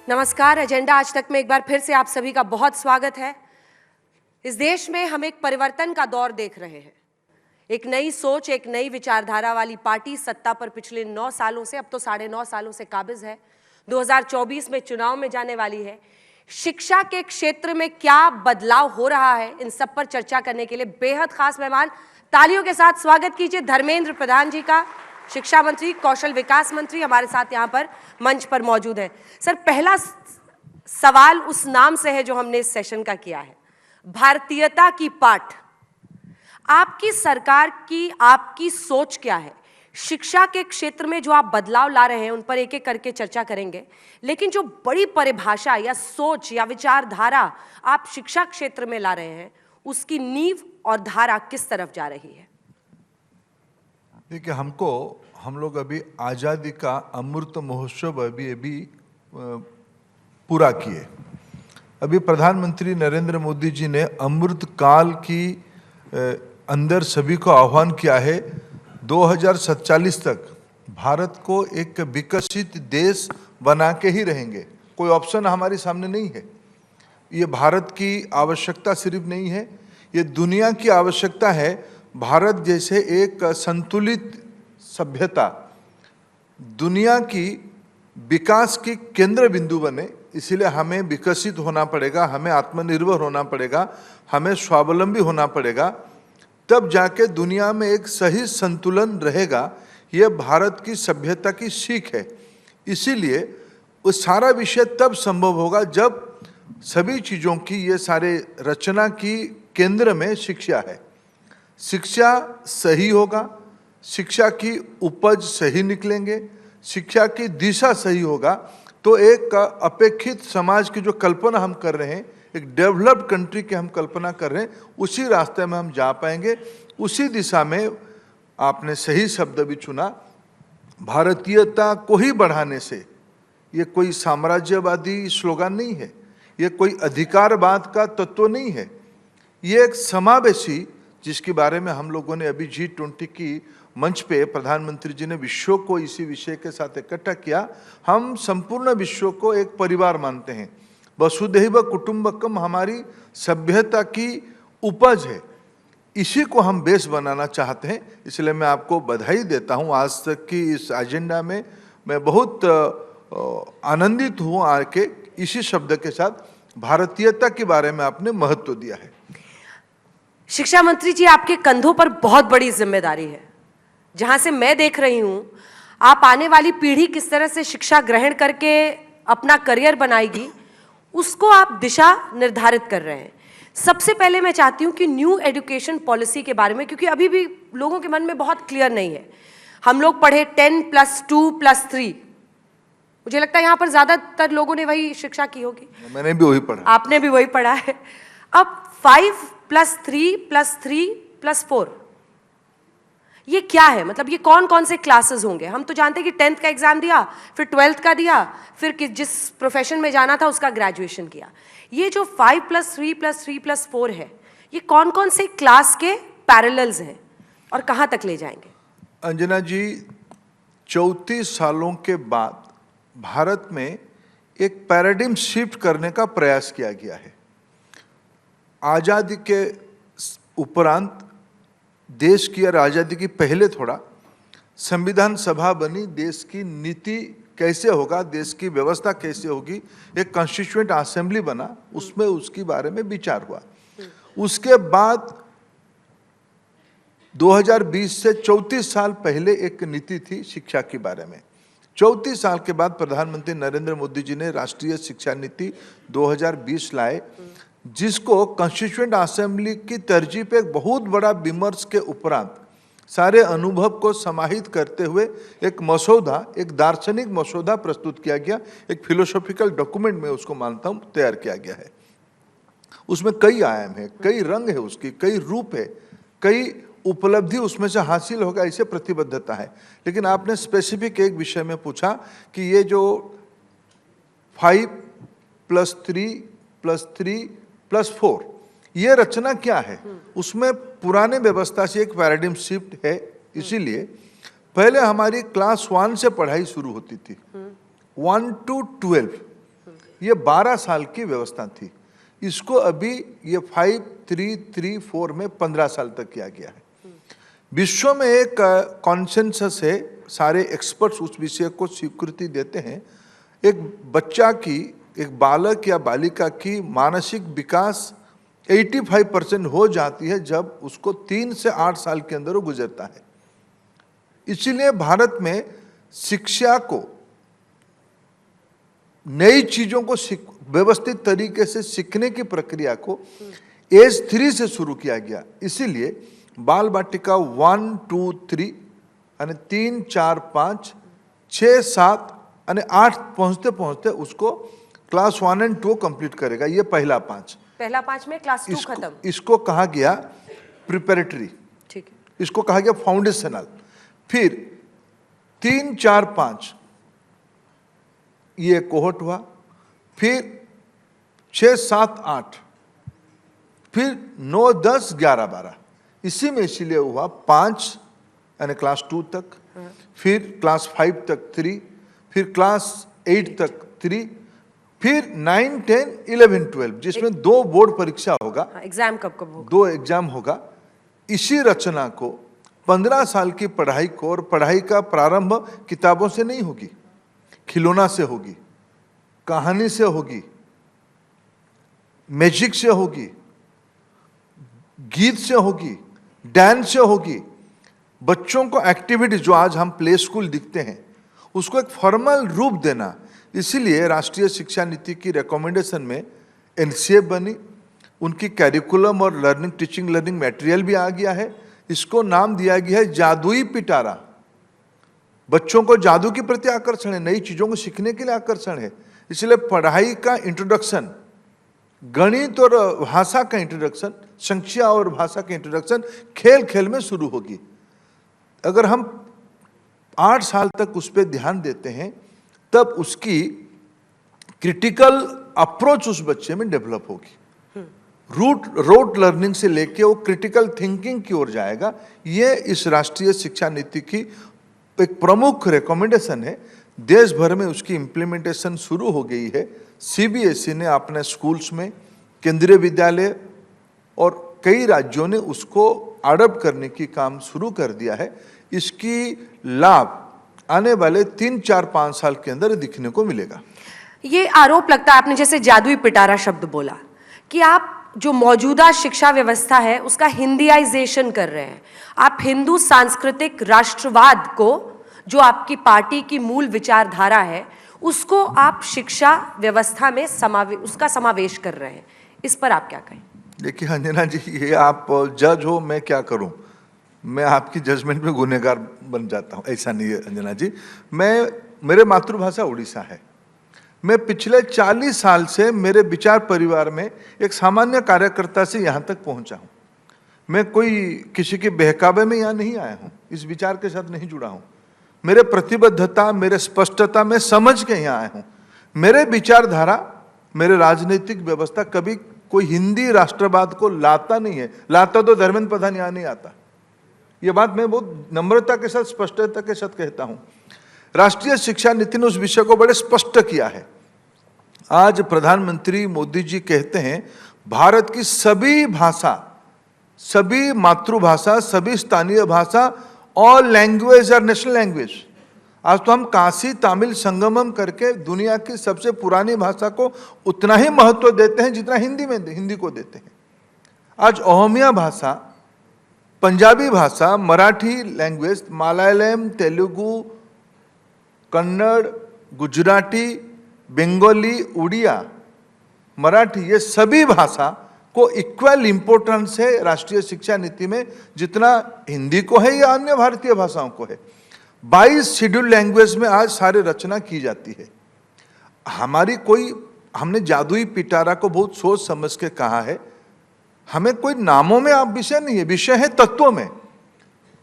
नमस्कार। एजेंडा आज तक में एक बार फिर से आप सभी का बहुत स्वागत है। इस देश में हम एक परिवर्तन का दौर देख रहे हैं। एक नई सोच, एक नई विचारधारा वाली पार्टी सत्ता पर पिछले 9 सालों से, अब तो 9.5 सालों से काबिज है। 2024 में चुनाव में जाने वाली है। शिक्षा के क्षेत्र में क्या बदलाव हो रहा है, इन सब पर चर्चा करने के लिए बेहद खास मेहमान, तालियों के साथ स्वागत कीजिए धर्मेंद्र प्रधान जी का। शिक्षा मंत्री, कौशल विकास मंत्री हमारे साथ यहाँ पर मंच पर मौजूद हैं। सर, पहला सवाल उस नाम से है जो हमने इस सेशन का किया है, भारतीयता की पाठ। आपकी सरकार की, आपकी सोच क्या है? शिक्षा के क्षेत्र में जो आप बदलाव ला रहे हैं उन पर एक एक करके चर्चा करेंगे, लेकिन जो बड़ी परिभाषा या सोच या विचारधारा आप शिक्षा क्षेत्र में ला रहे हैं, उसकी नींव और धारा किस तरफ जा रही है? देखिए, हम लोग अभी आज़ादी का अमृत महोत्सव अभी पूरा किए। अभी प्रधानमंत्री नरेंद्र मोदी जी ने अमृत काल की अंदर सभी को आह्वान किया है, 2047 तक भारत को एक विकसित देश बना के ही रहेंगे। कोई ऑप्शन हमारे सामने नहीं है। ये भारत की आवश्यकता सिर्फ नहीं है, ये दुनिया की आवश्यकता है। भारत जैसे एक संतुलित सभ्यता दुनिया की विकास की केंद्र बिंदु बने, इसीलिए हमें विकसित होना पड़ेगा, हमें आत्मनिर्भर होना पड़ेगा, हमें स्वावलंबी होना पड़ेगा, तब जाके दुनिया में एक सही संतुलन रहेगा। ये भारत की सभ्यता की सीख है। इसीलिए वो सारा विषय तब संभव होगा जब सभी चीज़ों की, ये सारे रचना की केंद्र में शिक्षा है। शिक्षा सही होगा, शिक्षा की उपज सही निकलेंगे, शिक्षा की दिशा सही होगा, तो एक अपेक्षित समाज की जो कल्पना हम कर रहे हैं, एक डेवलप्ड कंट्री की हम कल्पना कर रहे हैं, उसी रास्ते में हम जा पाएंगे। उसी दिशा में आपने सही शब्द भी चुना। भारतीयता को ही बढ़ाने से, ये कोई साम्राज्यवादी स्लोगन नहीं है, ये कोई अधिकारवाद का तत्व नहीं है, ये एक समावेशी, जिसके बारे में हम लोगों ने अभी G20 की मंच पे प्रधानमंत्री जी ने विश्व को इसी विषय के साथ इकट्ठा किया। हम संपूर्ण विश्व को एक परिवार मानते हैं। वसुधैव कुटुंबकम हमारी सभ्यता की उपज है, इसी को हम बेस बनाना चाहते हैं। इसलिए मैं आपको बधाई देता हूं। आज तक की इस एजेंडा में मैं बहुत आनंदित हूं आके, इसी शब्द के साथ भारतीयता के बारे में आपने महत्व दिया है। शिक्षा मंत्री जी, आपके कंधों पर बहुत बड़ी जिम्मेदारी है। जहां से मैं देख रही हूं, आप आने वाली पीढ़ी किस तरह से शिक्षा ग्रहण करके अपना करियर बनाएगी, उसको आप दिशा निर्धारित कर रहे हैं। सबसे पहले मैं चाहती हूं कि न्यू एजुकेशन पॉलिसी के बारे में, क्योंकि अभी भी लोगों के मन में बहुत क्लियर नहीं है। हम लोग पढ़े 10+2+3, मुझे लगता है यहां पर ज्यादातर लोगों ने वही शिक्षा की होगी। मैंने भी वही पढ़ा। आपने भी वही पढ़ा है। अब 5+3+3+4, ये क्या है? मतलब ये कौन कौन से क्लासेस होंगे? हम तो जानते हैं कि 10th का एग्जाम दिया, फिर 12th का दिया, फिर जिस प्रोफेशन में जाना था उसका ग्रेजुएशन किया। ये जो 5+3+3+4 है, ये कौन कौन से क्लास के पैरेलल्स हैं और कहां तक ले जाएंगे? अंजना जी, 34 सालों के बाद भारत में एक पैराडिम शिफ्ट करने का प्रयास किया गया है। आज़ादी के उपरांत, देश की और आज़ादी की पहले थोड़ा, संविधान सभा बनी, देश की नीति कैसे होगा, देश की व्यवस्था कैसे होगी, एक कॉन्स्टिट्यूएंट असेंबली बना, उसमें उसके बारे में विचार हुआ। उसके बाद 2020 से 34 साल पहले एक नीति थी शिक्षा के बारे में। 34 साल के बाद प्रधानमंत्री नरेंद्र मोदी जी ने राष्ट्रीय शिक्षा नीति 2020 लाए, जिसको कॉन्स्टिट्यूएंट असेंबली की तरजीह पे एक बहुत बड़ा विमर्श के उपरांत, सारे अनुभव को समाहित करते हुए एक मसौदा, एक दार्शनिक मसौदा प्रस्तुत किया गया। एक फिलोसॉफिकल डॉक्यूमेंट में उसको मानता हूँ तैयार किया गया है। उसमें कई आयाम है, कई रंग है, उसकी कई रूप है, कई उपलब्धि उसमें से हासिल होगा, ऐसे प्रतिबद्धता है। लेकिन आपने स्पेसिफिक एक विषय में पूछा कि ये जो 5+3+3+4 ये रचना क्या है, उसमें पुराने व्यवस्था से एक पैराडिम शिफ्ट है। इसीलिए पहले हमारी क्लास 1 से पढ़ाई शुरू होती थी, 1 to 12, ये 12 साल की व्यवस्था थी। इसको अभी ये 5334 में 15 साल तक किया गया है। विश्व में एक कॉन्सेंसस है, सारे एक्सपर्ट्स उस विषय को स्वीकृति देते हैं। एक बच्चा की, एक बालक या बालिका की मानसिक विकास 85% हो जाती है जब उसको 3 से 8 साल के अंदर वो गुजरता है। इसीलिए भारत में शिक्षा को, नई चीजों को व्यवस्थित तरीके से सीखने की प्रक्रिया को एज 3 से शुरू किया गया। इसीलिए बाल बाटिका 1, 2, 3 यानी 3, 4, 5, 6, 7 यानी 8 पहुंचते पहुंचते उसको क्लास 1 और 2 कंप्लीट करेगा। ये पहला 5 में क्लास 2 खत्म। इसको कहा गया प्रिपरेटरी, ठीक है। इसको कहा गया फाउंडेशनल। फिर 3, 4, 5 ये कोहट हुआ, फिर 6, 7, 8, फिर 9, 10, 11, 12। इसी में इसीलिए हुआ 5 यानी क्लास 2 तक, फिर क्लास 5 तक 3, फिर क्लास 8 तक 3, फिर 9, 10, 11, 12 जिसमें 2 बोर्ड परीक्षा होगा। एग्जाम कब कब होगा? 2 एग्जाम होगा। इसी रचना को 15 साल की पढ़ाई को, और पढ़ाई का प्रारंभ किताबों से नहीं होगी, खिलौना से होगी, कहानी से होगी, मैजिक से होगी, गीत से होगी, डांस से होगी। बच्चों को एक्टिविटी जो आज हम प्ले स्कूल दिखते हैं उसको एक फॉर्मल रूप देना। इसीलिए राष्ट्रीय शिक्षा नीति की रिकमेंडेशन में एनसीएफ बनी, उनकी कैरिकुलम और लर्निंग, टीचिंग लर्निंग मटेरियल भी आ गया है। इसको नाम दिया गया है जादुई पिटारा। बच्चों को जादू के प्रति आकर्षण है, नई चीजों को सीखने के लिए आकर्षण है। इसलिए पढ़ाई का इंट्रोडक्शन, गणित और भाषा का इंट्रोडक्शन, संख्या और भाषा का इंट्रोडक्शन खेल खेल में शुरू होगी। अगर हम 8 साल तक उस पर ध्यान देते हैं तब उसकी क्रिटिकल अप्रोच उस बच्चे में डेवलप होगी। रोट लर्निंग से लेके वो क्रिटिकल थिंकिंग की ओर जाएगा। ये इस राष्ट्रीय शिक्षा नीति की एक प्रमुख रिकमेंडेशन है। देश भर में उसकी इम्प्लीमेंटेशन शुरू हो गई है। सीबीएसई ने अपने स्कूल्स में, केंद्रीय विद्यालय और कई राज्यों ने उसको अडॉप्ट करने की काम शुरू कर दिया है। इसकी लाभ आने वाले 3, 4, 5 साल के अंदर दिखने को मिलेगा। ये आरोप लगता है, आपने जैसे जादुई पिटारा शब्द बोला, कि आप जो मौजूदा शिक्षा व्यवस्था है उसका हिंदीआइजेशन कर रहे हैं। आप हिंदू सांस्कृतिक राष्ट्रवाद को, जो आपकी पार्टी की मूल विचारधारा है, उसको आप शिक्षा व्यवस्था में उसका समावेश कर रहे हैं। इस पर आप क्या कहें? देखिए अंजना जी, ये आप जज हो, मैं क्या करूं? मैं आपकी जजमेंट में गुनहगार बन जाता हूं। ऐसा नहीं है अंजना जी। मेरे मातृभाषा उड़ीसा है। मैं पिछले 40 साल से मेरे विचार परिवार में एक सामान्य कार्यकर्ता से यहाँ तक पहुँचा हूँ। मैं कोई किसी के बहकावे में यहाँ नहीं आया हूँ, इस विचार के साथ नहीं जुड़ा हूँ। मेरे प्रतिबद्धता, मेरे स्पष्टता में समझ के यहाँ आया हूँ। मेरे विचारधारा, मेरे राजनीतिक व्यवस्था कभी कोई हिंदी राष्ट्रवाद को लाता नहीं है। लाता तो धर्मेंद्र प्रधान यहाँ नहीं आता। ये बात मैं बहुत नम्रता के साथ, स्पष्टता के साथ कहता हूँ। राष्ट्रीय शिक्षा नीति ने उस विषय को बड़े स्पष्ट किया है। आज प्रधानमंत्री मोदी जी कहते हैं भारत की सभी भाषा, सभी मातृभाषा, सभी स्थानीय भाषा, all language are national language. आज तो हम काशी तमिल संगमम करके दुनिया की सबसे पुरानी भाषा को उतना ही महत्व देते हैं जितना हिंदी को देते हैं। आज ओहमिया भाषा, पंजाबी भाषा, मराठी लैंग्वेज, मलयालम, तेलुगु, कन्नड़, गुजराती, बंगाली, उड़िया, मराठी, ये सभी भाषा को इक्वल इंपॉर्टेंस है राष्ट्रीय शिक्षा नीति में, जितना हिंदी को है या अन्य भारतीय भाषाओं को है। 22 शेड्यूल लैंग्वेज में आज सारी रचना की जाती है। हमने जादुई पिटारा को बहुत सोच समझ के कहा है। हमें कोई नामों में आप विषय नहीं है, विषय है तत्वों में।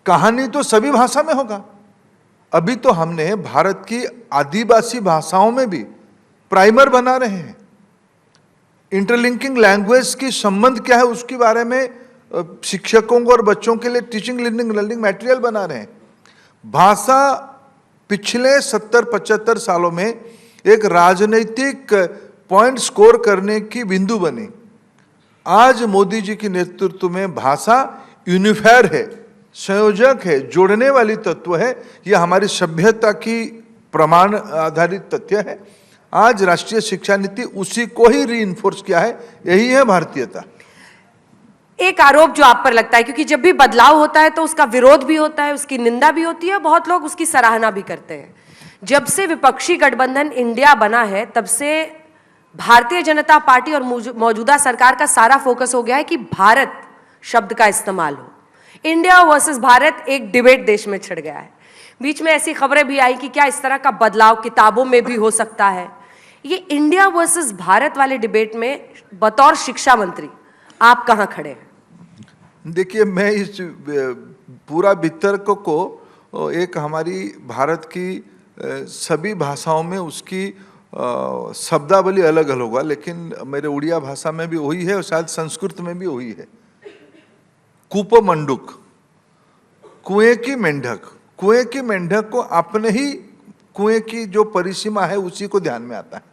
कहानी तो सभी भाषा में होगा। अभी तो हमने भारत की आदिवासी भाषाओं में भी प्राइमर बना रहे हैं। इंटरलिंकिंग लैंग्वेज की संबंध क्या है उसके बारे में शिक्षकों को और बच्चों के लिए टीचिंग लर्निंग मटेरियल बना रहे हैं। भाषा पिछले 70-75 सालों में एक राजनीतिक पॉइंट स्कोर करने की बिंदु बनी। आज मोदी जी के नेतृत्व में भाषा यूनिफायर है, संयोजक है, जोड़ने वाली तत्व है। यह हमारी सभ्यता की प्रमाण आधारित तथ्य है। आज राष्ट्रीय शिक्षा नीति उसी को ही रीइंफोर्स किया है। यही है भारतीयता। एक आरोप जो आप पर लगता है, क्योंकि जब भी बदलाव होता है तो उसका विरोध भी होता है, उसकी निंदा भी होती है, बहुत लोग उसकी सराहना भी करते हैं। जब से विपक्षी गठबंधन इंडिया बना है तब से भारतीय जनता पार्टी और मौजूदा सरकार का सारा फोकस हो गया है कि भारत शब्द का इस्तेमाल हो। इंडिया वर्सेस भारत एक डिबेट देश में छिड़ गया है। बीच में ऐसी खबरें भी आई कि क्या इस तरह का बदलाव किताबों में भी हो सकता है। ये इंडिया वर्सेस भारत वाले डिबेट में बतौर शिक्षा मंत्री आप कहां खड़े हैं? देखिए, मैं इस पूरा वितर्क को एक हमारी भारत की सभी भाषाओं में उसकी शब्दावली अलग अलग होगा, लेकिन मेरे उड़िया भाषा में भी वही है और शायद संस्कृत में भी वही है। कूप मंडूक, कुएं की मेंढक। कुएं की मेंढक को अपने ही कुएं की जो परिसीमा है उसी को ध्यान में आता है।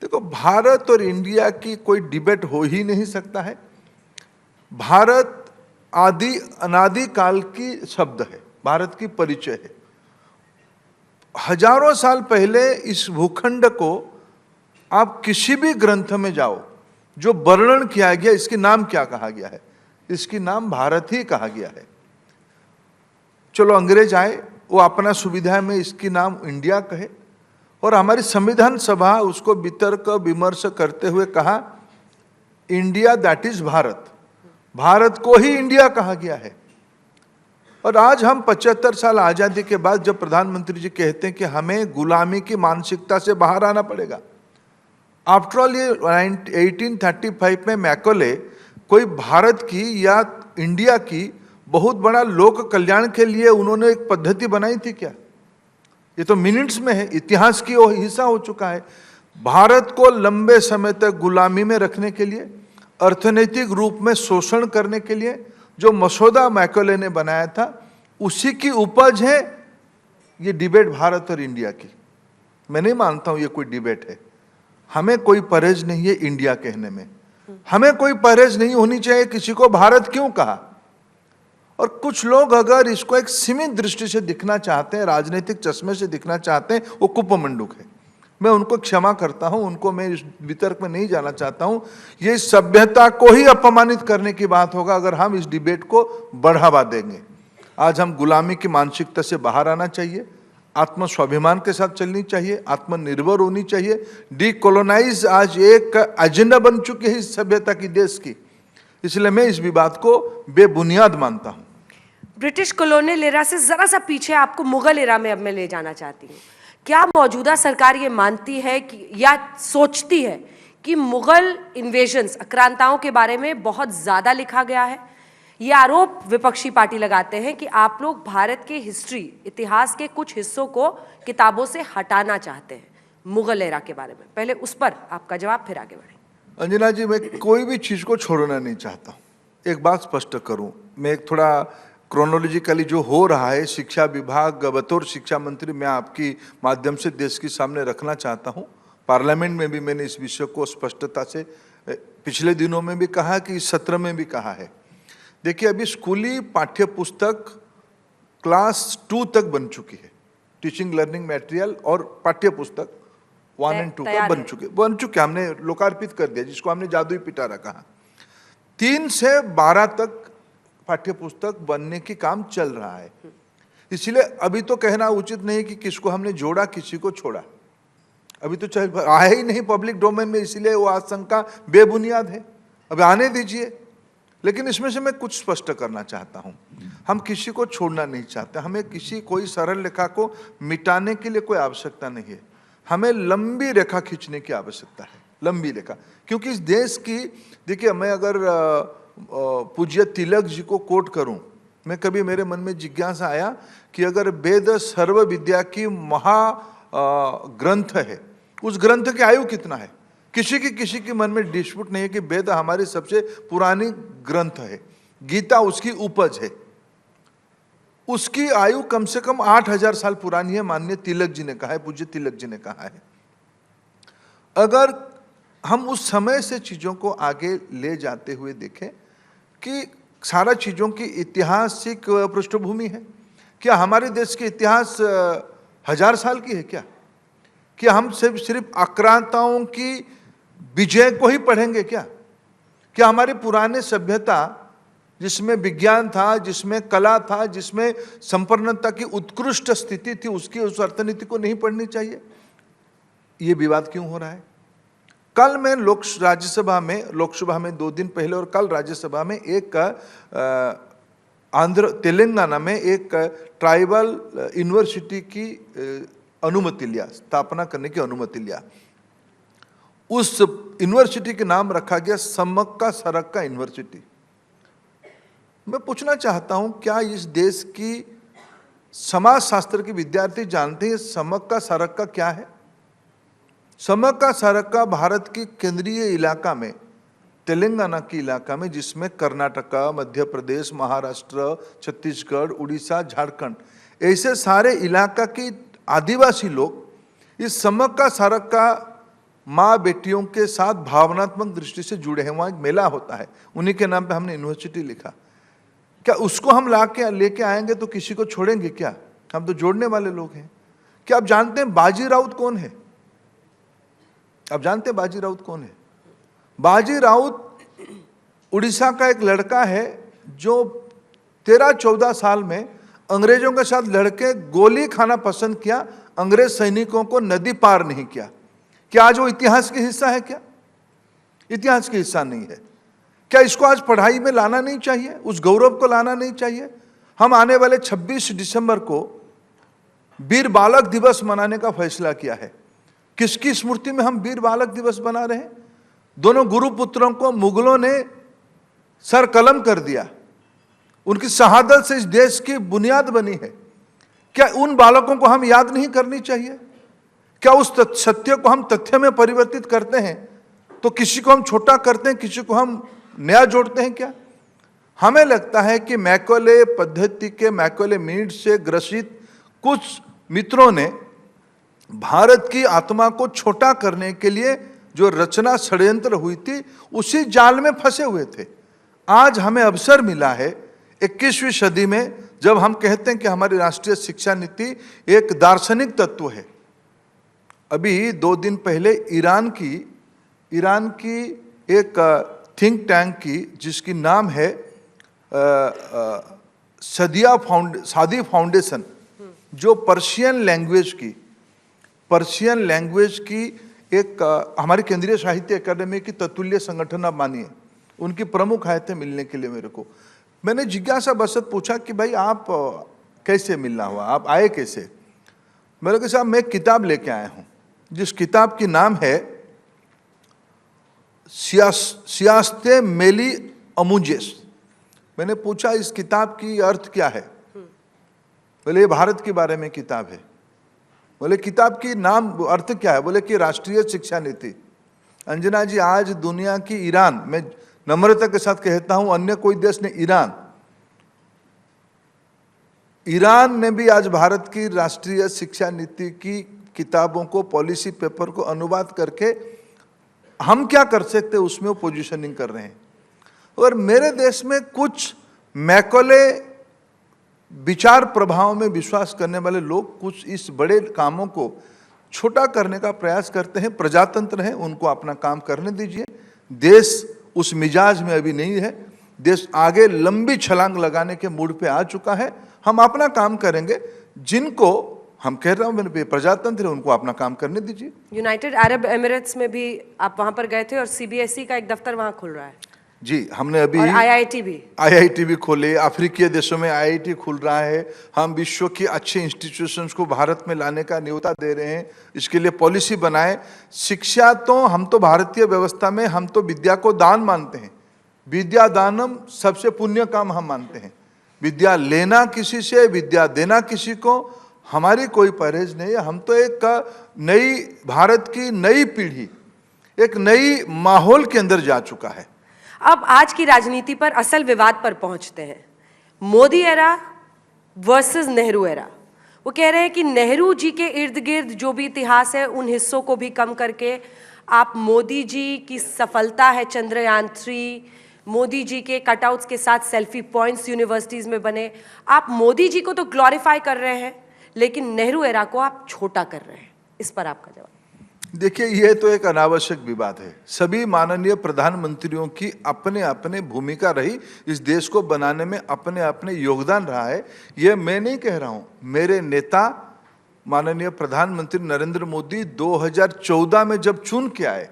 देखो, भारत और इंडिया की कोई डिबेट हो ही नहीं सकता है। भारत आदि अनादि काल की शब्द है, भारत की परिचय है। हजारों साल पहले इस भूखंड को आप किसी भी ग्रंथ में जाओ, जो वर्णन किया गया, इसके नाम क्या कहा गया है? इसकी नाम भारत ही कहा गया है। चलो अंग्रेज आए, वो अपना सुविधा में इसकी नाम इंडिया कहे, और हमारी संविधान सभा उसको वितर्क विमर्श करते हुए कहा India that is Bharat. Bharat को ही इंडिया कहा गया है। और आज हम 75 साल आजादी के बाद जब प्रधानमंत्री जी कहते हैं कि हमें गुलामी की मानसिकता से बाहर आना पड़ेगा। आफ्टर ऑल ये 1835 में मैकोले कोई भारत की या इंडिया की बहुत बड़ा लोक कल्याण के लिए उन्होंने एक पद्धति बनाई थी क्या? ये तो मिनट्स में है, इतिहास की वो हिस्सा हो चुका है। भारत को लंबे समय तक गुलामी में रखने के लिए, अर्थनैतिक रूप में शोषण करने के लिए जो मसौदा मैकोले ने बनाया था, उसी की उपज है ये डिबेट भारत और इंडिया की। मैं नहीं मानता हूं ये कोई डिबेट है। हमें कोई परहेज नहीं है इंडिया कहने में, हमें कोई परहेज नहीं होनी चाहिए किसी को भारत क्यों कहा। और कुछ लोग अगर इसको एक सीमित दृष्टि से दिखना चाहते हैं, राजनीतिक चश्मे से दिखना चाहते हैं, वो कुपमंडूक है। मैं उनको क्षमा करता हूं, उनको मैं इस वितर्क में नहीं जाना चाहता हूं। ये सभ्यता को ही अपमानित करने की बात होगा अगर हम इस डिबेट को बढ़ावा देंगे। आज हम गुलामी की मानसिकता से बाहर आना चाहिए, आत्म स्वाभिमान के साथ चलनी चाहिए, आत्मनिर्भर होनी चाहिए। डीकोलोनाइज आज एक एजेंडा बन चुकी है इस सभ्यता की, देश की। इसलिए मैं इस विवाद को बेबुनियाद मानता हूं। ब्रिटिश कॉलोनियल एरा से जरा सा पीछे आपको मुगल एरा में अब मैं ले जाना चाहती हूँ। क्या मौजूदा सरकार ये मानती है कि या सोचती है कि मुगल इन्वेजन्स, आक्रांताओं के बारे में बहुत ज़्यादा लिखा गया है? ये आरोप विपक्षी पार्टी लगाते हैं कि आप लोग भारत के हिस्ट्री, इतिहास के कुछ हिस्सों को किताबों से हटाना चाहते हैं मुगल एरा के बारे में। पहले उस पर आपका जवाब, फिर आगे बढ़ें। अंजना जी, मैं कोई भी चीज़ को छोड़ना नहीं चाहता। एक बात स्पष्ट करूं, मैं एक थोड़ा क्रोनोलॉजिकली जो हो रहा है शिक्षा विभाग बतौर शिक्षा मंत्री मैं आपकी माध्यम से देश के सामने रखना चाहता हूं। पार्लियामेंट में भी मैंने इस विषय को स्पष्टता से पिछले दिनों में भी कहा कि इस सत्र में भी कहा है। देखिए, अभी स्कूली पाठ्य पुस्तक क्लास 2 तक बन चुकी है। टीचिंग लर्निंग मटेरियल और पाठ्य पुस्तक 1 और 2 का बन चुके हमने लोकार्पित कर दिया, जिसको हमने जादुई पिटारा कहा। 3 से 12 तक पाठ्य पुस्तक बनने की काम चल रहा है। इसलिए अभी तो कहना उचित नहीं कि किसको हमने जोड़ा, किसी को छोड़ा। अभी तो चाहे आया ही नहीं पब्लिक डोमेन में, इसीलिए वो आशंका बेबुनियाद है। अब आने दीजिए। लेकिन इसमें से मैं कुछ स्पष्ट करना चाहता हूं। हम किसी को छोड़ना नहीं चाहते। हमें किसी कोई सरल रेखा को मिटाने के लिए कोई आवश्यकता नहीं है। हमें लंबी रेखा खींचने की आवश्यकता है, लंबी रेखा। क्योंकि इस देश की, देखिए, मैं अगर पूज्य तिलक जी को कोट करूं, मैं कभी मेरे मन में जिज्ञासा आया कि अगर वेद सर्व विद्या की महा ग्रंथ है, उस ग्रंथ की आयु कितना है? किसी के मन में डिस्प्यूट नहीं है कि वेद हमारी सबसे पुरानी ग्रंथ है, गीता उसकी उपज है। उसकी आयु कम से कम 8000 साल पुरानी है, माननीय तिलक जी ने कहा है, पूज्य तिलक जी ने कहा है। अगर हम उस समय से चीज़ों को आगे ले जाते हुए देखें कि सारा चीज़ों की ऐतिहासिक पृष्ठभूमि है। क्या हमारे देश के इतिहास 1000 साल की है क्या? क्या हम सिर्फ आक्रांताओं की विजय को ही पढ़ेंगे क्या? क्या हमारी पुराने सभ्यता जिसमें विज्ञान था, जिसमें कला था, जिसमें संपन्नता की उत्कृष्ट स्थिति थी, उसकी उस अर्थनीति को नहीं पढ़नी चाहिए? ये विवाद क्यों हो रहा है? कल मैं लोकसभा में 2 दिन पहले और कल राज्यसभा में एक तेलंगाना में एक ट्राइबल यूनिवर्सिटी की अनुमति लिया, स्थापना करने की अनुमति लिया। उस यूनिवर्सिटी के नाम रखा गया समक्का सरक्का यूनिवर्सिटी। मैं पूछना चाहता हूं, क्या इस देश की समाज शास्त्र के विद्यार्थी जानते हैं समक्का सरक्का क्या है? समक्का सरक्का भारत की केंद्रीय इलाका में, तेलंगाना के इलाका में, जिसमें कर्नाटका, मध्य प्रदेश, महाराष्ट्र, छत्तीसगढ़, उड़ीसा, झारखंड, ऐसे सारे इलाका के आदिवासी लोग इस समक्का सरक्का माँ बेटियों के साथ भावनात्मक दृष्टि से जुड़े हैं। वहाँ एक मेला होता है, उन्हीं के नाम पे हमने यूनिवर्सिटी लिखा। क्या उसको हम लेके आएंगे तो किसी को छोड़ेंगे क्या? हम तो जोड़ने वाले लोग हैं। क्या आप जानते हैं बाजी राउत कौन है? आप जानते हैं बाजी राउत कौन है? बाजी राउत उड़ीसा का एक लड़का है जो 13-14 साल में अंग्रेजों के साथ लड़के गोली खाना पसंद किया, अंग्रेज सैनिकों को नदी पार नहीं किया। क्या आज वो इतिहास का हिस्सा है क्या? इतिहास का हिस्सा नहीं है। क्या इसको आज पढ़ाई में लाना नहीं चाहिए? उस गौरव को लाना नहीं चाहिए? हम आने वाले 26 दिसंबर को वीर बालक दिवस मनाने का फैसला किया है। किसकी स्मृति में हम वीर बालक दिवस मना रहे हैं? दोनों गुरुपुत्रों को मुगलों ने सर कलम कर दिया, उनकी शहादत से इस देश की बुनियाद बनी है। क्या उन बालकों को हम याद नहीं करनी चाहिए? क्या उस सत्य को हम तथ्य में परिवर्तित करते हैं तो किसी को हम छोटा करते हैं, किसी को हम नया जोड़ते हैं क्या? हमें लगता है कि मैकॉले पद्धति के मैकॉले मीड से ग्रसित कुछ मित्रों ने भारत की आत्मा को छोटा करने के लिए जो रचना षड्यंत्र हुई थी, उसी जाल में फंसे हुए थे। आज हमें अवसर मिला है 21वीं सदी में, जब हम कहते हैं कि हमारी राष्ट्रीय शिक्षा नीति एक दार्शनिक तत्व है। अभी 2 दिन पहले ईरान की एक थिंक टैंक की, जिसकी नाम है सादी फाउंडेशन, जो पर्शियन लैंग्वेज की एक हमारी केंद्रीय साहित्य अकादमी की ततुल्य संगठन आप मानिए, उनकी प्रमुख आए थे मिलने के लिए मेरे को। मैंने जिज्ञासा बसत पूछा कि भाई आप कैसे मिलना हुआ, आप आए कैसे? मेरे को साहब मैं एक किताब लेके आया हूँ, जिस किताब की नाम है सियासते मेली अमुजेस। मैंने पूछा इस किताब की अर्थ क्या है? बोले ये भारत के बारे में किताब है। बोले किताब की नाम अर्थ क्या है? बोले कि राष्ट्रीय शिक्षा नीति। अंजना जी, आज दुनिया की ईरान, मैं नम्रता के साथ कहता हूं, अन्य कोई देश ने, ईरान ने भी आज भारत की राष्ट्रीय शिक्षा नीति की किताबों को, पॉलिसी पेपर को अनुवाद करके हम क्या कर सकते उसमें वो पोजीशनिंग कर रहे हैं। और मेरे देश में कुछ मैकॉले विचार प्रभाव में विश्वास करने वाले लोग कुछ इस बड़े कामों को छोटा करने का प्रयास करते हैं। प्रजातंत्र है, उनको अपना काम करने दीजिए। देश उस मिजाज में अभी नहीं है। देश आगे लंबी छलांग लगाने के मूड पे आ चुका है। हम अपना काम करेंगे। जिनको हम कह रहा हूँ प्रजातंत्र है, उनको अपना काम करने दीजिए। यूनाइटेड अरब एमिरेट्स में भी आप वहां पर गए थे और सीबीएसई का एक दफ्तर वहां खुल रहा है। जी, हमने अभी आईआईटी भी खोले। अफ्रीकीय देशों में आईआईटी खुल रहा है। हम विश्व की अच्छे इंस्टीट्यूशंस को भारत में लाने का न्योता दे रहे हैं। इसके लिए पॉलिसी बनाए। शिक्षा तो हम तो भारतीय व्यवस्था में हम तो विद्या को दान मानते हैं। विद्या दानम सबसे पुण्य काम हम मानते हैं। विद्या लेना किसी से, विद्या देना किसी को, हमारी कोई परहेज नहीं है। हम तो एक नई भारत की नई पीढ़ी एक नई माहौल के अंदर जा चुका है। अब आज की राजनीति पर असल विवाद पर पहुंचते हैं। Modi era versus Nehru era. वो कह रहे हैं कि नेहरू जी के इर्द गिर्द जो भी इतिहास है उन हिस्सों को भी कम करके आप मोदी जी की सफलता है चंद्रयान-3, मोदी जी के कटआउट्स के साथ सेल्फी पॉइंट्स यूनिवर्सिटीज में बने, आप मोदी जी को तो ग्लोरीफाई कर रहे हैं, लेकिन नेहरू एरा को आप छोटा कर रहे हैं। इस पर आपका जवाब। देखिए, यह तो एक अनावश्यक विवाद है। सभी माननीय प्रधानमंत्रियों की अपने अपने भूमिका रही, इस देश को बनाने में अपने अपने योगदान रहा है। यह मैं नहीं कह रहा हूं, मेरे नेता माननीय प्रधानमंत्री नरेंद्र मोदी 2014 में जब चुन के आए,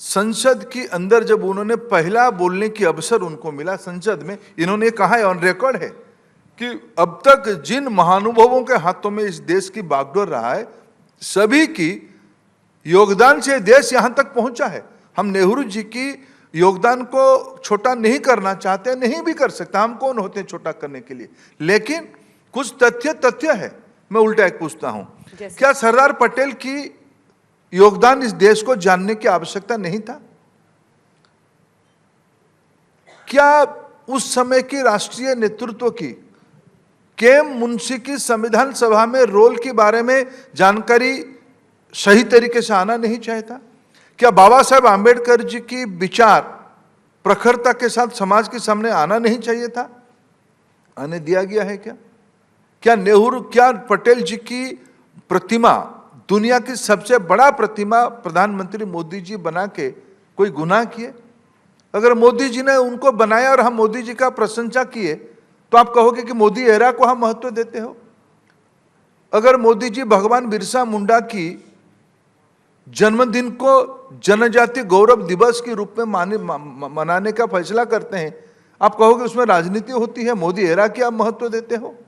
संसद के अंदर जब उन्होंने पहला बोलने की अवसर उनको मिला संसद में, इन्होंने कहा है, ऑन रिकॉर्ड है, कि अब तक जिन महानुभावों के हाथों में इस देश की बागडोर रहा है, सभी की योगदान से देश यहां तक पहुंचा है। हम नेहरू जी की योगदान को छोटा नहीं करना चाहते, नहीं भी कर सकते, हम कौन होते हैं छोटा करने के लिए। लेकिन कुछ तथ्य है। मैं उल्टा एक पूछता हूं, क्या सरदार पटेल की योगदान इस देश को जानने की आवश्यकता नहीं था? क्या उस समय की राष्ट्रीय नेतृत्व की केएम मुंशी की संविधान सभा में रोल के बारे में जानकारी सही तरीके से आना नहीं चाहिए था? क्या बाबा साहेब आंबेडकर जी की विचार प्रखरता के साथ समाज के सामने आना नहीं चाहिए था? आने दिया गया है क्या? क्या पटेल जी की प्रतिमा, दुनिया की सबसे बड़ा प्रतिमा प्रधानमंत्री मोदी जी बना के कोई गुनाह किए? अगर मोदी जी ने उनको बनाया और हम मोदी जी का प्रशंसा किए, तो आप कहोगे कि मोदी एरा को हम महत्व देते हो। अगर मोदी जी भगवान बिरसा मुंडा की जन्मदिन को जनजाति गौरव दिवस के रूप में मनाने का फैसला करते हैं, आप कहोगे उसमें राजनीति होती है, मोदी एरा की आप महत्व देते हो?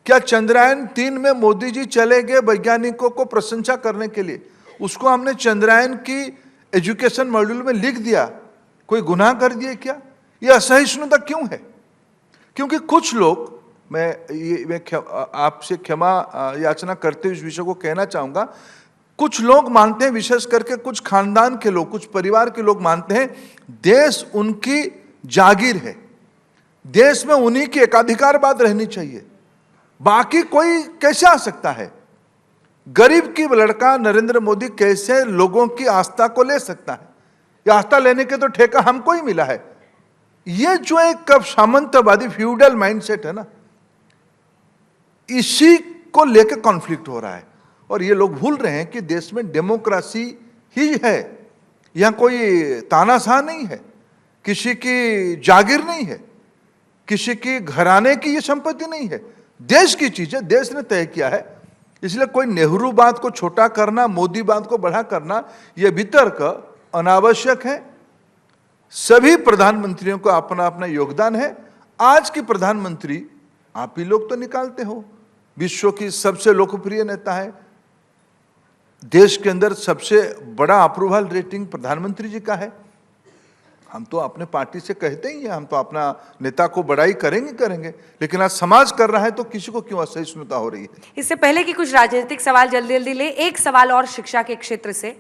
क्या चंद्रयान-3 में मोदी जी चले गए वैज्ञानिकों को प्रशंसा करने के लिए, उसको हमने चंद्रयान की एजुकेशन मॉड्यूल में लिख दिया, कोई गुनाह कर दिए क्या? यह असहिष्णुता क्यों है? क्योंकि कुछ लोग, मैं आपसे क्षमा याचना करते हुए इस विषय को कहना चाहूंगा, कुछ लोग मानते हैं, विशेष करके कुछ खानदान के लोग, कुछ परिवार के लोग मानते हैं देश उनकी जागीर है, देश में उन्हीं की एकाधिकारवाद रहनी चाहिए, बाकी कोई कैसे आ सकता है? गरीब की लड़का नरेंद्र मोदी कैसे लोगों की आस्था को ले सकता है? ये आस्था लेने के तो ठेका हमको ही मिला है। ये जो एक सामंतवादी फ्यूडल माइंडसेट है ना, इसी को लेकर कॉन्फ्लिक्ट हो रहा है। और ये लोग भूल रहे हैं कि देश में डेमोक्रेसी ही है, यहां कोई तानाशाह नहीं है, किसी की जागीर नहीं है, किसी की घराने की ये संपत्ति नहीं है, देश की चीज है, देश ने तय किया है। इसलिए कोई नेहरू बात को छोटा करना, मोदी बात को बड़ा करना, यह वितर्क अनावश्यक है। सभी प्रधानमंत्रियों को अपना अपना योगदान है। आज की प्रधानमंत्री आप ही लोग तो निकालते हो, विश्व की सबसे लोकप्रिय नेता है, देश के अंदर सबसे बड़ा अप्रूवल रेटिंग प्रधानमंत्री जी का है। हम तो अपने पार्टी से कहते ही हैं, हम तो अपना नेता को बड़ाई करेंगे, लेकिन आज समाज कर रहा है तो किसी को क्यों असहिष्णुता हो रही है? इससे पहले कि कुछ राजनीतिक सवाल जल्दी ले, एक सवाल और शिक्षा के क्षेत्र से,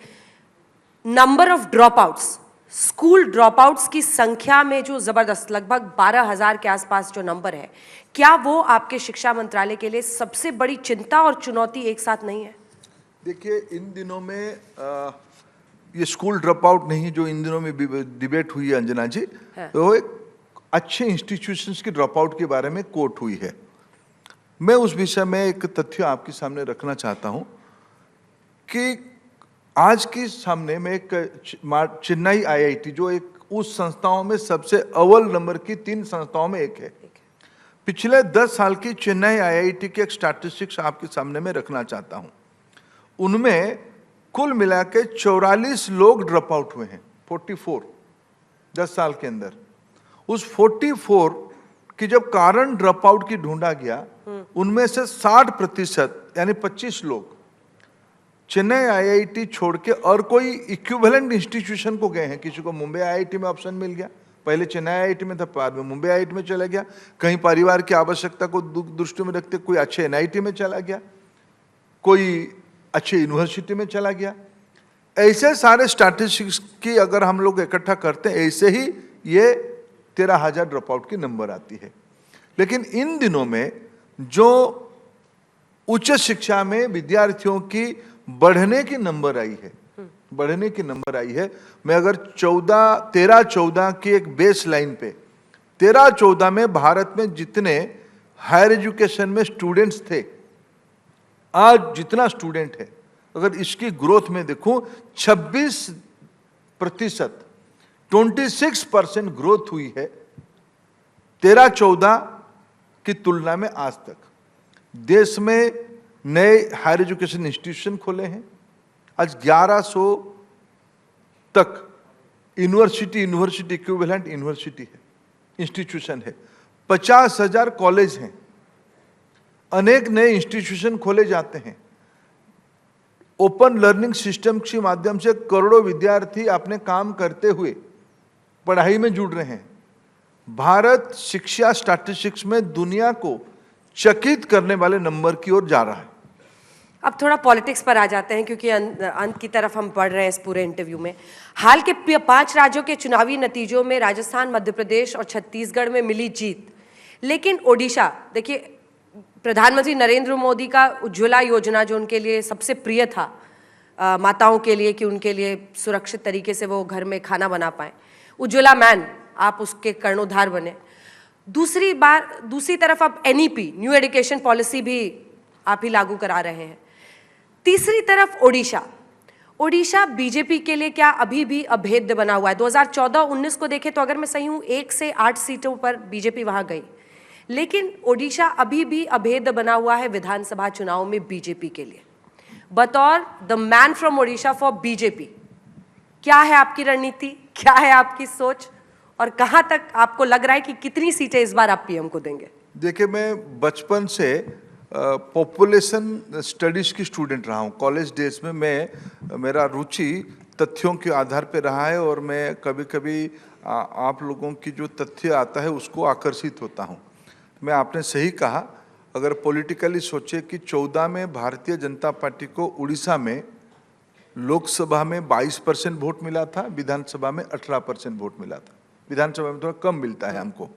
number of drop outs, school drop outs की संख्या में जो जबरदस्त लगभग 12,000 के आसपास जो नंबर है, क्या वो आपके शिक्षा मंत्रालय के लिए सबसे बड़ी चिंता और चुनौती एक साथ नहीं है? देखिए, इन दिनों में ये स्कूल ड्रॉप आउट नहीं, जो इन दिनों में डिबेट हुई है अंजना जी, तो एक अच्छे इंस्टीट्यूशंस की ड्रॉप आउट के बारे में कोट हुई है। मैं उस विषय में एक तथ्य आपके सामने रखना चाहता हूं कि आज के सामने में एक चेन्नई आईआईटी, जो एक उस संस्थाओं में सबसे अव्वल नंबर की 3 संस्थाओं में एक है, पिछले 10 साल की चेन्नई आईआईटी के एक स्टैटिस्टिक्स आपके सामने में रखना चाहता हूं। उनमें कुल मिला के 44 लोग ड्रॉप आउट हुए हैं, 44 10 साल के अंदर। उस 44 की जब कारण ड्रॉप आउट की ढूंढा गया, उनमें से 60% यानी 25 लोग चेन्नई आईआईटी छोड़ के और कोई इक्विवेलेंट इंस्टीट्यूशन को गए हैं। किसी को मुंबई आईआईटी में ऑप्शन मिल गया, पहले चेन्नई आईआईटी में था, बाद में मुंबई आईआईटी में चला गया, कहीं परिवार की आवश्यकता को दृष्टि में रखते कोई अच्छे एनआईटी में चला गया, कोई अच्छे यूनिवर्सिटी में चला गया। ऐसे सारे स्टैटिस्टिक्स की अगर हम लोग इकट्ठा करते हैं, ऐसे ही ये 13,000 ड्रॉप आउट की नंबर आती है। लेकिन इन दिनों में जो उच्च शिक्षा में विद्यार्थियों की बढ़ने की नंबर आई है, बढ़ने की नंबर आई है। मैं अगर 13-14 की एक बेस लाइन पे 13-14 में भारत में जितने हायर एजुकेशन में स्टूडेंट्स थे, आज जितना स्टूडेंट है, अगर इसकी ग्रोथ में देखूं 26%, 26% ग्रोथ हुई है 13-14 की तुलना में आज तक। देश में नए हायर एजुकेशन इंस्टीट्यूशन खोले हैं। आज 1100 तक यूनिवर्सिटी इक्विवेलेंट यूनिवर्सिटी है, इंस्टीट्यूशन है। 50,000 कॉलेज हैं, अनेक नए इंस्टीट्यूशन खोले जाते हैं। ओपन लर्निंग सिस्टम के माध्यम से करोड़ों विद्यार्थी अपने काम करते हुए पढ़ाई में जुड़ रहे हैं। भारत शिक्षा स्टैटिस्टिक्स में दुनिया को चकित करने वाले नंबर की ओर जा रहा है। अब थोड़ा पॉलिटिक्स पर आ जाते हैं, क्योंकि अंत की तरफ हम बढ़ रहे हैं इस पूरे इंटरव्यू में। हाल के 5 राज्यों के चुनावी नतीजों में राजस्थान, मध्य प्रदेश और छत्तीसगढ़ में मिली जीत, लेकिन ओडिशा, देखिए प्रधानमंत्री नरेंद्र मोदी का उज्ज्वला योजना जो उनके लिए सबसे प्रिय था, माताओं के लिए कि उनके लिए सुरक्षित तरीके से वो घर में खाना बना पाएं, उज्ज्वला मैन, आप उसके कर्णोधार बने। दूसरी तरफ अब NEP, न्यू एजुकेशन पॉलिसी भी आप ही लागू करा रहे हैं। तीसरी तरफ ओडिशा बीजेपी के लिए क्या अभी भी अभेद्य बना हुआ है? 2014-19 को देखें तो अगर मैं सही हूं 1 से 8 सीटों पर बीजेपी वहां गई, लेकिन ओडिशा अभी भी अभेद्य बना हुआ है विधानसभा चुनाव में बीजेपी के लिए। बतौर the man from Odisha for BJP, क्या है आपकी रणनीति, क्या है आपकी सोच, और कहां तक आपको लग रहा है कि कितनी सीटें इस बार आप पीएम को देंगे? देखिए, मैं बचपन से पॉपुलेशन स्टडीज की स्टूडेंट रहा हूँ। कॉलेज डेज में मेरा रुचि तथ्यों के आधार पे रहा है, और मैं कभी कभी आप लोगों की जो तथ्य आता है उसको आकर्षित होता हूँ। मैं आपने सही कहा, अगर पॉलिटिकली सोचे कि 14 में भारतीय जनता पार्टी को उड़ीसा में लोकसभा में 22% वोट मिला था, विधानसभा में 18% वोट मिला था। विधानसभा में थोड़ा कम मिलता है हमको।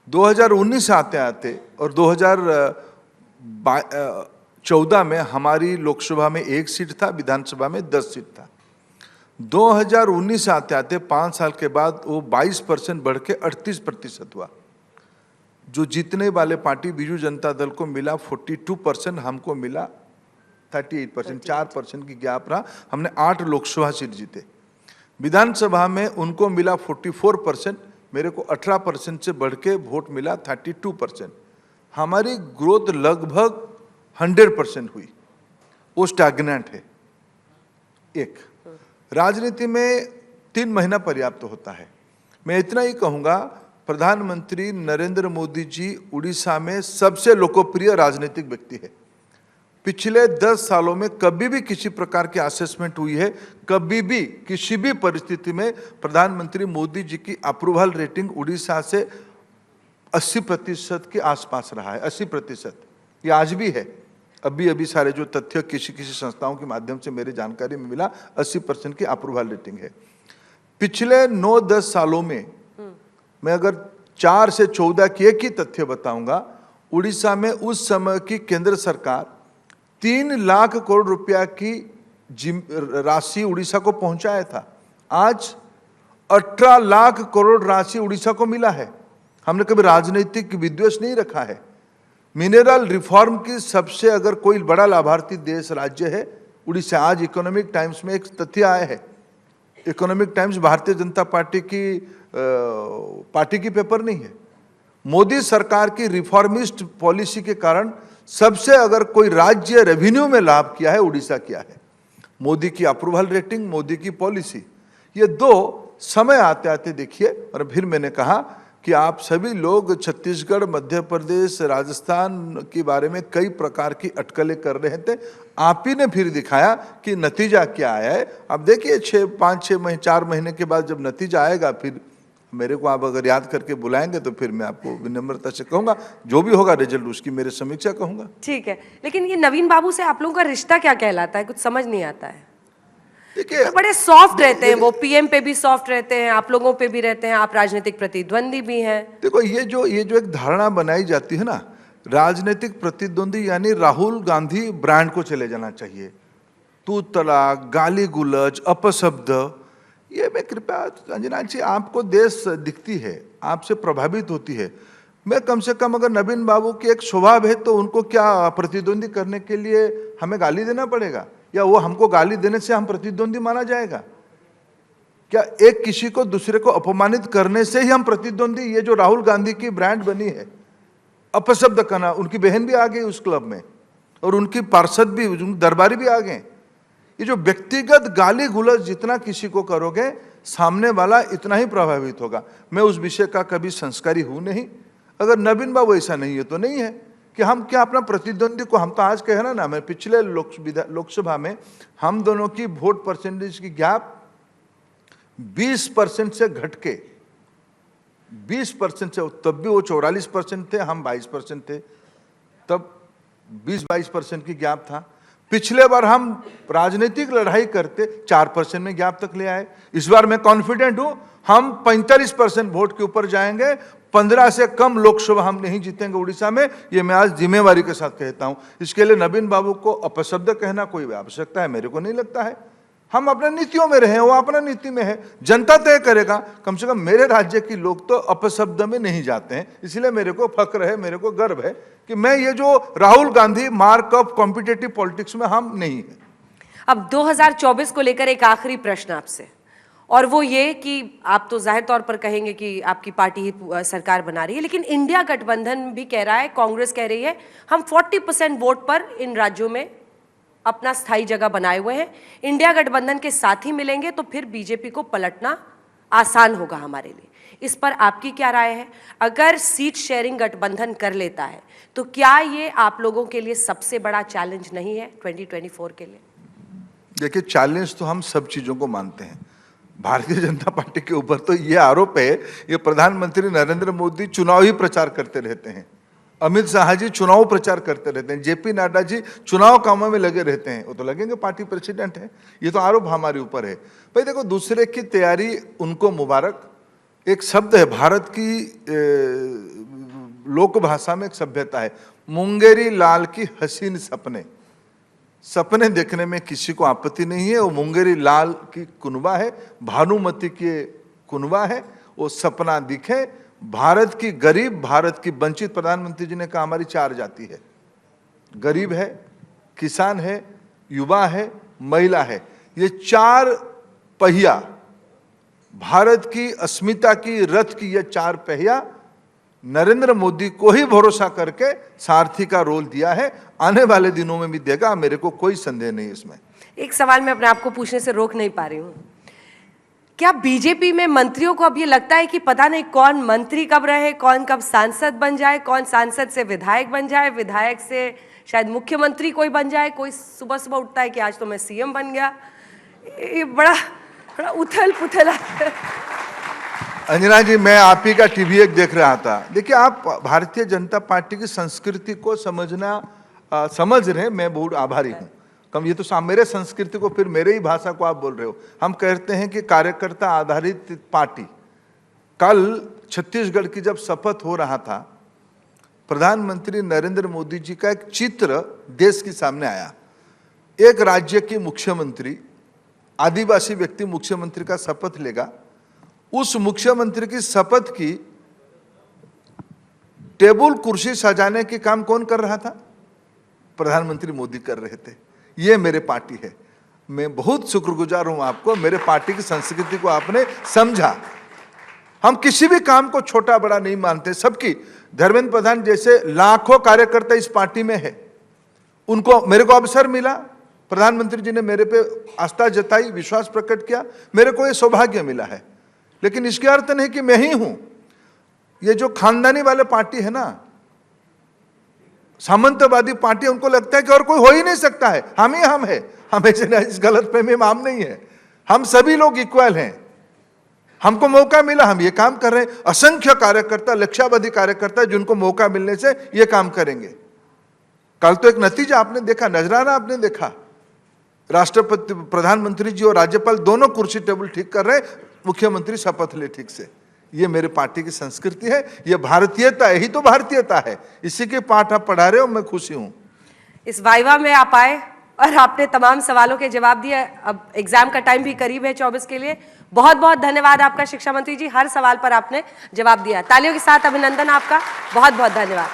2019 आते आते और 2014 में हमारी लोकसभा में 1 सीट था, विधानसभा में 10 सीट था। 2019 आते आते 5 साल के बाद वो 22% बढ़ के 38% हुआ। जो जीतने वाले पार्टी बीजू जनता दल को मिला 42%, हमको मिला 38%, 4% की गैप रहा। हमने 8 लोकसभा सीट जीते। विधानसभा में उनको मिला 44%, मेरे को 18% से बढ़ के वोट मिला 32%। हमारी ग्रोथ लगभग 100% हुई, वो स्टैग्नेंट है। एक राजनीति में 3 महीना पर्याप्त होता है। मैं इतना ही कहूँगा, प्रधानमंत्री नरेंद्र मोदी जी उड़ीसा में सबसे लोकप्रिय राजनीतिक व्यक्ति है। पिछले 10 सालों में कभी भी किसी प्रकार की असेसमेंट हुई है, कभी भी किसी भी परिस्थिति में प्रधानमंत्री मोदी जी की अप्रूवल रेटिंग उड़ीसा से 80% के आसपास रहा है। 80%, ये आज भी है। अभी सारे जो तथ्य किसी संस्थाओं के माध्यम से मेरी जानकारी में मिला, 80% की अप्रूवल रेटिंग है। पिछले 9-10 सालों में मैं अगर 4 से 14 की एक ही तथ्य बताऊंगा, उड़ीसा में उस समय की केंद्र सरकार 3 लाख करोड़ रुपया की राशि उड़ीसा को पहुंचाया था। आज 18 लाख करोड़ राशि उड़ीसा को मिला है। हमने कभी राजनीतिक विद्वेष नहीं रखा है। मिनरल रिफॉर्म की सबसे अगर कोई बड़ा लाभार्थी देश राज्य है उड़ीसा। आज इकोनॉमिक टाइम्स में एक तथ्य आया है। Economic times Bharatiya Janata party की पेपर नहीं है। मोदी सरकार की रिफॉर्मिस्ट पॉलिसी के कारण सबसे अगर कोई राज्य रेवेन्यू में लाभ किया है, उड़ीसा किया है। मोदी की अप्रूवल रेटिंग, मोदी की पॉलिसी, ये 2 समय आते आते देखिए। और फिर मैंने कहा कि आप सभी लोग छत्तीसगढ़, मध्य प्रदेश, राजस्थान के बारे में कई प्रकार की अटकलें कर रहे थे। आप ही ने फिर दिखाया कि नतीजा क्या आया है। अब देखिए 4 महीने के बाद जब नतीजा आएगा, फिर मेरे को आप अगर याद करके बुलाएंगे तो फिर मैं आपको विनम्रता से कहूंगा, जो भी होगा रिजल्ट उसकी मेरे समीक्षा कहूंगा। ठीक है, लेकिन ये नवीन बाबू से आप लोगों का रिश्ता क्या कहलाता है? कुछ समझ नहीं आता है। देखिए, तो बड़े सॉफ्ट रहते हैं वो, पीएम पे भी सॉफ्ट रहते हैं, आप लोगों पे भी रहते हैं, आप राजनीतिक प्रतिद्वंदी भी हैं। देखो, ये जो एक धारणा बनाई जाती है ना, राजनीतिक प्रतिद्वंदी यानी राहुल गांधी ब्रांड को चले जाना चाहिए। तू तलाक, गाली गुलज, अपशब्द, ये मैं कृपया अंजना जी, आपको देश दिखती है, आपसे प्रभावित होती है। मैं कम से कम अगर नवीन बाबू की एक स्वभाव है तो उनको क्या प्रतिद्वंदी करने के लिए हमें गाली देना पड़ेगा, या वो हमको गाली देने से हम प्रतिद्वंदी माना जाएगा? क्या एक किसी को दूसरे को अपमानित करने से ही हम प्रतिद्वंदी? ये जो राहुल गांधी की ब्रांड बनी है अपशब्द कहना, उनकी बहन भी आ गई उस क्लब में और उनकी पार्षद भी, दरबारी भी आ गए। ये जो व्यक्तिगत गाली गुलज जितना किसी को करोगे, सामने वाला इतना ही प्रभावित होगा। मैं उस विषय का कभी संस्कारी हूं नहीं। अगर नवीन बाबू ऐसा नहीं है तो नहीं है कि हम क्या अपना प्रतिद्वंदी को, हम तो आज कहे ना, मैं पिछले लोकसभा में हम दोनों की वोट परसेंटेज की गैप 20% से घट के 20% से, तब भी वो 44% थे, हम 22% थे, तब 20-22% की गैप था। पिछले बार हम राजनीतिक लड़ाई करते 4% में गैप तक ले आए। इस बार मैं कॉन्फिडेंट हूं हम 45% वोट के ऊपर जाएंगे। 15 से कम लोकसभा हम नहीं जीतेंगे उड़ीसा में, ये मैं आज जिम्मेवारी के साथ कहता हूं। इसके लिए नवीन बाबू को अपशब्द कहना कोई आवश्यकता है मेरे को नहीं लगता है। हम अपने नीतियों में रहे, वो अपना नीति में है, जनता तय करेगा। कम से कम मेरे राज्य के लोग तो अपशब्द में नहीं जाते हैं, इसलिए मेरे को फक्र है, मेरे को गर्व है कि मैं ये जो Rahul Gandhi mark of competitive politics में हम नहीं है। अब 2024 को लेकर एक आखिरी प्रश्न आपसे, और वो ये कि आप तो जाहिर तौर पर कहेंगे कि आपकी पार्टी ही सरकार बना रही है, लेकिन इंडिया गठबंधन भी कह रहा है, कांग्रेस कह रही है हम 40% वोट पर इन राज्यों में अपना स्थायी जगह बनाए हुए हैं, इंडिया गठबंधन के साथ ही मिलेंगे तो फिर बीजेपी को पलटना आसान होगा हमारे लिए। इस पर आपकी क्या राय है? अगर सीट शेयरिंग गठबंधन कर लेता है तो क्या ये आप लोगों के लिए सबसे बड़ा चैलेंज नहीं है 2024 के लिए? देखिए, चैलेंज तो हम सब चीजों को मानते हैं। भारतीय जनता पार्टी के ऊपर तो ये आरोप है, ये प्रधानमंत्री नरेंद्र मोदी चुनाव ही प्रचार करते रहते हैं, अमित शाह जी चुनाव प्रचार करते रहते हैं, जेपी नड्डा जी चुनाव कामों में लगे रहते हैं। वो तो लगेंगे पार्टी प्रेसिडेंट है, ये तो आरोप हमारे ऊपर है। भाई देखो, दूसरे की तैयारी उनको मुबारक। एक शब्द है भारत की लोक भाषा में, एक सभ्यता है, मुंगेरी लाल की हसीन सपने। सपने देखने में किसी को आपत्ति नहीं है। वो मुंगेरी लाल की कुनबा है, भानुमति की कुनबा है, वो सपना दिखे। भारत की गरीब, भारत की वंचित, प्रधानमंत्री जी ने कहा हमारी 4 जाति है, गरीब है, किसान है, युवा है, महिला है। ये 4 पहिया, भारत की अस्मिता की रथ की ये 4 पहिया नरेंद्र मोदी को ही भरोसा करके सारथी का रोल दिया है, आने वाले दिनों में भी देगा, मेरे को कोई संदेह नहीं इसमें। एक सवाल मैं अपने आप को पूछने से रोक नहीं पा रही हूं, क्या बीजेपी में मंत्रियों को अब ये लगता है कि पता नहीं कौन मंत्री कब रहे, कौन कब सांसद बन जाए, कौन सांसद से विधायक बन जाए, विधायक से शायद मुख्यमंत्री कोई बन जाए, कोई सुबह सुबह उठता है कि आज तो मैं सीएम बन गया। ये बड़ा उथल पुथल। अंजना जी, मैं आप ही का टीवी एक देख रहा था। देखिए, आप भारतीय जनता पार्टी की संस्कृति को समझ रहे, मैं बहुत आभारी हूँ। कम ये तो मेरे संस्कृति को, फिर मेरे ही भाषा को आप बोल रहे हो। हम कहते हैं कि कार्यकर्ता आधारित पार्टी। कल छत्तीसगढ़ की जब शपथ हो रहा था, प्रधानमंत्री नरेंद्र मोदी जी का एक चित्र देश के सामने आया। एक राज्य की मुख्यमंत्री, आदिवासी व्यक्ति मुख्यमंत्री का शपथ लेगा, उस मुख्यमंत्री की शपथ की टेबल कुर्सी सजाने के काम कौन कर रहा था? प्रधानमंत्री मोदी कर रहे थे। ये मेरे पार्टी है। मैं बहुत शुक्रगुजार हूं आपको, मेरे पार्टी की संस्कृति को आपने समझा। हम किसी भी काम को छोटा बड़ा नहीं मानते, सबकी। धर्मेंद्र प्रधान जैसे लाखों कार्यकर्ता इस पार्टी में है, उनको, मेरे को अवसर मिला, प्रधानमंत्री जी ने मेरे पे आस्था जताई, विश्वास प्रकट किया, मेरे को ये सौभाग्य मिला है। लेकिन इसके अर्थ नहीं कि मैं ही हूं। ये जो खानदानी वाले पार्टी है ना, सामंतवादी पार्टी, उनको लगता है कि और कोई हो ही नहीं सकता है, हम ही हम है। हम ऐसे इस गलतफहमी में हम नहीं है, हम सभी लोग इक्वल हैं। हमको मौका मिला, हम ये काम कर रहे हैं। असंख्य कार्यकर्ता, लक्षावधि कार्यकर्ता जिनको मौका मिलने से ये काम करेंगे। कल तो एक नतीजा आपने देखा, नजराना आपने देखा, राष्ट्रपति, प्रधानमंत्री जी और राज्यपाल दोनों कुर्सी टेबल ठीक कर रहे, मुख्यमंत्री शपथ ले ठीक से। ये मेरे पार्टी की संस्कृति है, ये भारतीयता है, यही तो भारतीयता है। इसी के पाठ आप पढ़ा रहे हो, मैं खुशी हूं। इस वाइवा में आप आए और आपने तमाम सवालों के जवाब दिए। अब एग्जाम का टाइम भी करीब है 24 के लिए। बहुत बहुत धन्यवाद आपका शिक्षा मंत्री जी, हर सवाल पर आपने जवाब दिया। तालियों के साथ अभिनंदन आपका, बहुत बहुत धन्यवाद।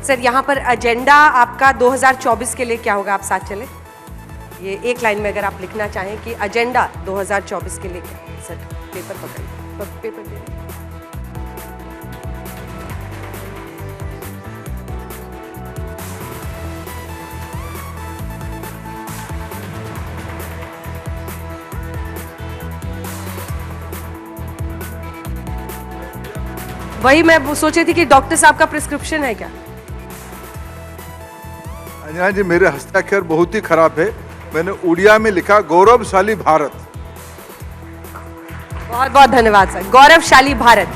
सर, यहाँ पर एजेंडा आपका 2024 के लिए क्या होगा? आप साथ चले, ये एक लाइन में अगर आप लिखना चाहें कि एजेंडा 2024 के लिए क्या है। सर पेपर पकड़िए, पेपर दे। वही मैं सोच रही थी कि डॉक्टर साहब का प्रिस्क्रिप्शन है क्या? अंजना जी, मेरे हस्ताक्षर बहुत ही खराब है। मैंने उड़िया में लिखा गौरवशाली भारत। बहुत बहुत धन्यवाद सर। गौरवशाली भारत।